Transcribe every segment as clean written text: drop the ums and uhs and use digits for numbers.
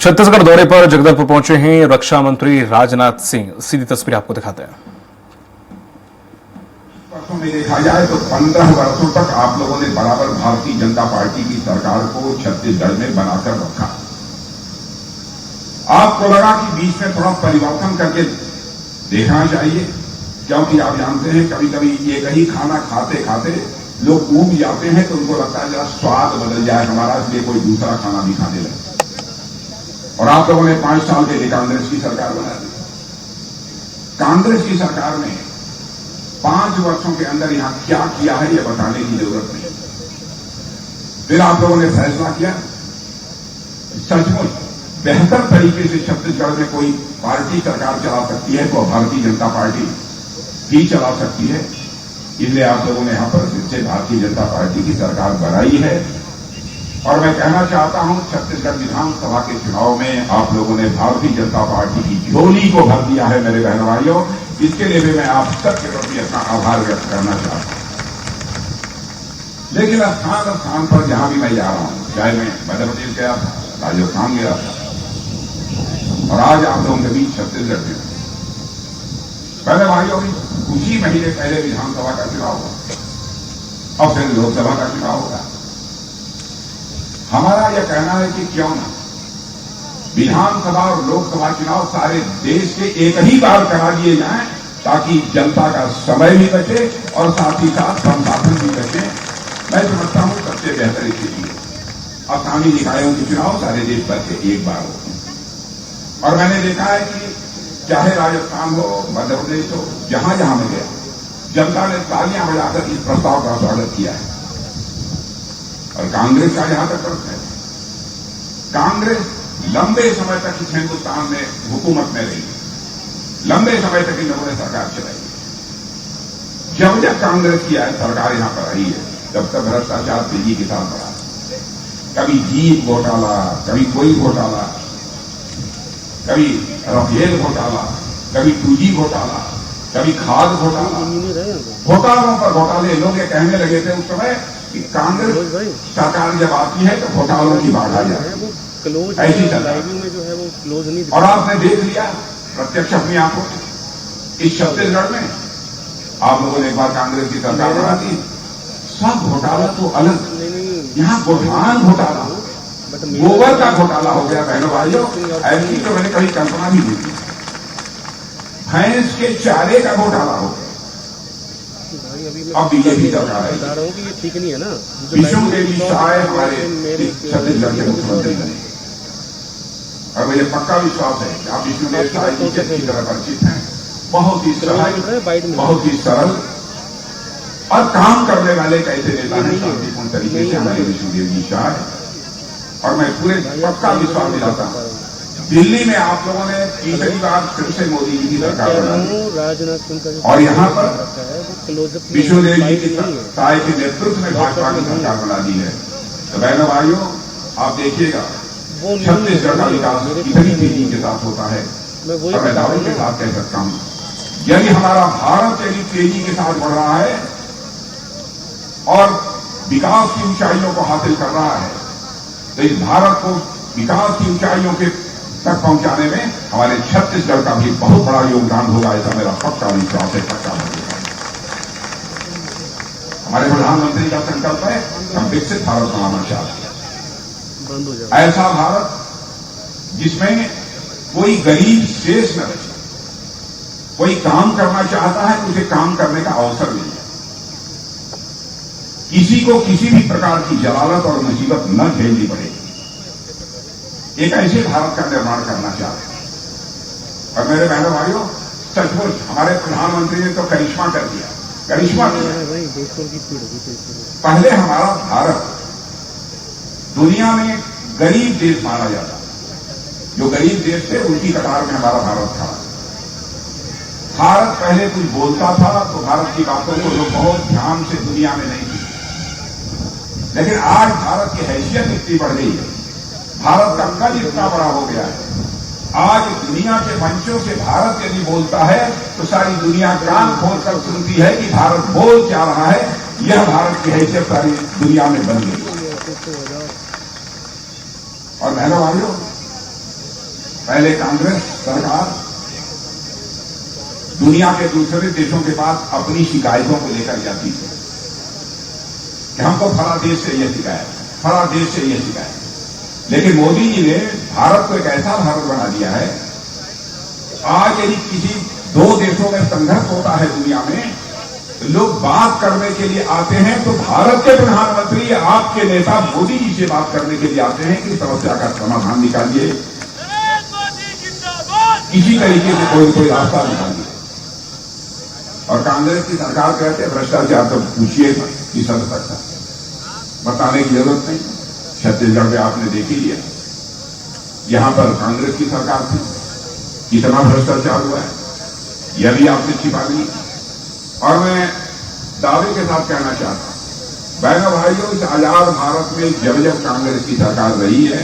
छत्तीसगढ़ दौरे पर जगदलपुर पहुंचे हैं रक्षा मंत्री राजनाथ सिंह। सीधी तस्वीर आपको दिखाते हैं। वर्षों में देखा जाए तो 15 वर्षों तक आप लोगों ने बराबर भारतीय जनता पार्टी की सरकार को छत्तीसगढ़ में बनाकर रखा। आपको लगा कि बीच में थोड़ा परिवर्तन करके देखना चाहिए, क्योंकि आप जानते हैं कभी कभी एक ही खाना खाते खाते लोग ऊब जाते हैं तो उनको लगता है जरा स्वाद बदल जाए हमारा, इसलिए कोई दूसरा खाना भी खाने लगे। और आप लोगों ने 5 साल के लिए कांग्रेस की सरकार बना दी। कांग्रेस की सरकार ने 5 वर्षों के अंदर यहां क्या किया है यह बताने की जरूरत नहीं। फिर आप लोगों ने फैसला किया सचमुच बेहतर तरीके से छत्तीसगढ़ में कोई पार्टी सरकार चला सकती है तो भारतीय जनता पार्टी ही चला सकती है। इसलिए आप लोगों ने यहां पर फिर से भारतीय जनता पार्टी की सरकार बनाई है। और मैं कहना चाहता हूं छत्तीसगढ़ विधानसभा के चुनाव में आप लोगों ने भारतीय जनता पार्टी की झोली को भर दिया है मेरे बहन भाइयों। इसके लिए भी मैं आप सबके प्रति अपना आभार व्यक्त करना चाहता हूं। लेकिन स्थान स्थान पर जहां भी मैं जा रहा हूं, चाहे मैं मध्य प्रदेश गया था, राजस्थान गया था और आज आप लोगों के बीच छत्तीसगढ़ में पहले भाइयों कुछ ही महीने पहले विधानसभा का चुनाव हुआ और फिर लोकसभा का चुनाव होगा। हमारा यह कहना है कि क्यों ना विधानसभा और लोकसभा चुनाव सारे देश के एक ही बार करा दिए जाएं, ताकि जनता का समय भी बचे और साथ ही साथ संसाधन भी बचे। मैं समझता हूं सबसे बेहतर स्थिति है स्थानीय निकायों के चुनाव सारे देश भर के एक बार हो। और मैंने देखा है कि चाहे राजस्थान हो, मध्य प्रदेश हो, जहां जहां मैं गया जनता ने तालियां बजाकर इस प्रस्ताव का स्वागत किया है। और कांग्रेस का यहां तक प्रश्न है, कांग्रेस लंबे समय तक इस हिंदुस्तान में हुकूमत में रही, लंबे समय तक इन लोगों ने सरकार चलाई। जब जब कांग्रेस की सरकार यहां पर रही है तब तक भ्रष्टाचार तेजी के साथ बढ़ा। कभी जीप घोटाला, कभी कोई घोटाला, कभी राफेल घोटाला, कभी 2G घोटाला, कभी खाद घोटाला, घोटालों पर घोटाले। लोग ये कहने लगे थे उस समय कि कांग्रेस सरकार जब आती है तो घोटालों की बाढ़ आ जाए, ऐसी चल रही। और आपने देख लिया प्रत्यक्ष अपनी आंखों से इस छत्तीसगढ़ में आप लोगों ने एक बार कांग्रेस की सरकार बना दी, सब घोटाला तो अलग, यहां गोठान घोटाला, गोबर का घोटाला हो गया बहनों भाइयों। ऐसी तो मैंने कभी कल्पना भी नहीं की। भैंस के चारे का घोटाला हो गया। अब बीजेपी सरकार है, ये ठीक नहीं है ना। विष्णु देवी शाह हमारे छत्तीसगढ़ के मुख्यमंत्री बने और मुझे पक्का विश्वास है कि आप विष्णु देवी शाह जी से अच्छी तरह परिचित हैं। बहुत ही सहज, बहुत ही सरल और काम करने वाले कैसे नेता हैं शांतिपूर्ण तरीके से हमारे विष्णु देवी शाह। और मैं पूरे पक्का विश्वास दिलाता हूं दिल्ली में आप लोगों ने तीसरी बार फिर से मोदी जी की सरकार बनाई और यहां पर विष्णुदेव जी की साय के नेतृत्व में भाजपा की सरकार बना दी है। तो बहनों भाइयों आप देखिएगा छत्तीसगढ़ का विकास कितनी तेजी के साथ होता है। और मैं दावे के साथ कह सकता हूं यदि हमारा भारत यदि तेजी के साथ बढ़ रहा है और विकास की ऊंचाइयों को हासिल कर रहा है तो इस भारत को विकास की ऊंचाइयों के तक पहुंचाने में हमारे छत्तीसगढ़ का भी बहुत बड़ा योगदान होगा। ऐसा मेरा पक्का विश्वास है, पक्का होगा। हमारे प्रधानमंत्री का संकल्प है हम विकसित भारत बनाना चाहते हैं, ऐसा भारत जिसमें कोई गरीब शेष न रहे। कोई काम करना चाहता है तो उसे काम करने का अवसर मिले, किसी को किसी भी प्रकार की जलालत और मुसीबत न झेलनी पड़े। एक ऐसे भारत का निर्माण करना चाहते हैं। और मेरे बहनों भाइयों सचमुच हमारे प्रधानमंत्री ने तो करिश्मा कर दिया, करिश्मा किया। पहले हमारा भारत दुनिया में गरीब देश माना जाता, जो गरीब देश थे उनकी कतार में हमारा भारत था। भारत पहले कुछ बोलता था तो भारत की बातों को लोग बहुत ध्यान से दुनिया में नहीं थी, लेकिन आज भारत की हैसियत इतनी बढ़ गई है, भारत का कद इतना बड़ा हो गया है। आज दुनिया के मंचों से भारत यदि बोलता है तो सारी दुनिया कान खोलकर सुनती है कि भारत बोल क्या रहा है। यह भारत की हैसियत सारी दुनिया में बन गई। और बहनों भाइयों पहले कांग्रेस सरकार दुनिया के दूसरे देशों के पास अपनी शिकायतों को लेकर जाती थी कि हमको फला देश से यह शिकायत, फला देश से यह शिकायत। लेकिन मोदी जी ने भारत को एक ऐसा भारत बना दिया है, आज यदि किसी दो देशों में संघर्ष होता है दुनिया में, लोग बात करने के लिए आते हैं तो भारत के प्रधानमंत्री, आपके नेता मोदी जी से बात करने के लिए आते हैं कि समस्या का समाधान निकालिए, किसी तरीके से कोई रास्ता निकालिए। और कांग्रेस की सरकार कहते हैं भ्रष्टाचार तो पूछिए किस हद तक था, बताने की जरूरत नहीं। छत्तीसगढ़ में आपने देख ही लिया, यहां पर कांग्रेस की सरकार थी, कितना भ्रष्टाचार हुआ है, यह भी आपने छिपा ली। और मैं दावे के साथ कहना चाहता हूं, बहनों भाइयों, इस आजाद भारत में जब जब कांग्रेस की सरकार रही है,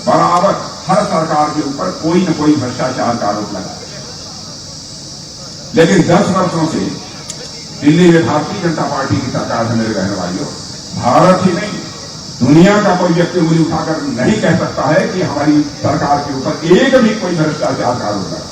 बराबर हर सरकार के ऊपर कोई न कोई भ्रष्टाचार का आरोप लगा है। लेकिन 10 वर्षों से दिल्ली में भारतीय जनता पार्टी की सरकार है। मेरे बहनों भाइयों, भारत ही नहीं, दुनिया का कोई व्यक्ति उंगली उठाकर नहीं कह सकता है कि हमारी सरकार के ऊपर एक भी कोई भ्रष्टाचार का आरोप लगा।